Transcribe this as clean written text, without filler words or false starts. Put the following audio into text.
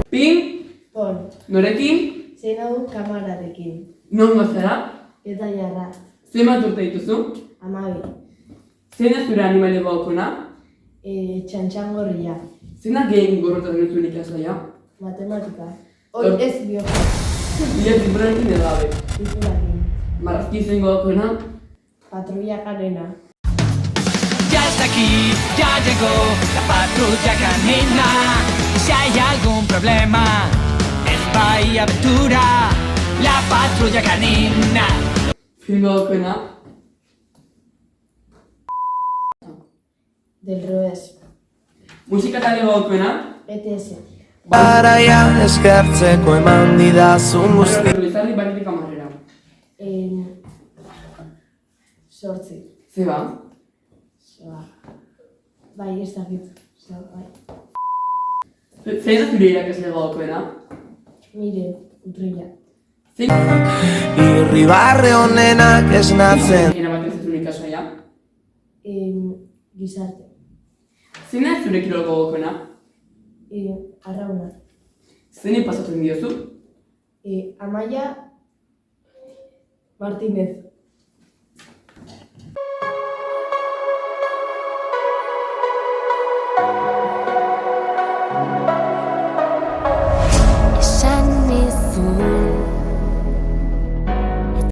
Pin, Pon, norekin, zein hau kamararekin. non gozara, Eta jarra, zenbat urte dituzu, 12. zein da zure animale gogokona, Txantxangorria, zein da gehien gorrotatzen duzuen ikaslaia, matematika. Tor- Hoi ez bioja, bila tipurarekin edo gabe. titulakin. Marrazki zein gogokona, Patrulla Carena. Ya está aquí, ya llegó la patrulla canina. Si hay algún problema en Bahía Aventura, la patrulla canina. film gogokona, Del revés, musika talde gogokona, ETS. Garaian eskertzeko eman didazun guzti. Izarri batetik amarrera. Sortzi. Zeba, Bai, ez dakit. Bai. zein da zure irakasle gogokona, Miren, Utrilla. zein Irribarre honenak esnatzen. eramaten zezun ikaslaia, Gizarte. zein da zure kirol gogokona, Arrauna. zein pasatzen diozu, Amaia Martínez.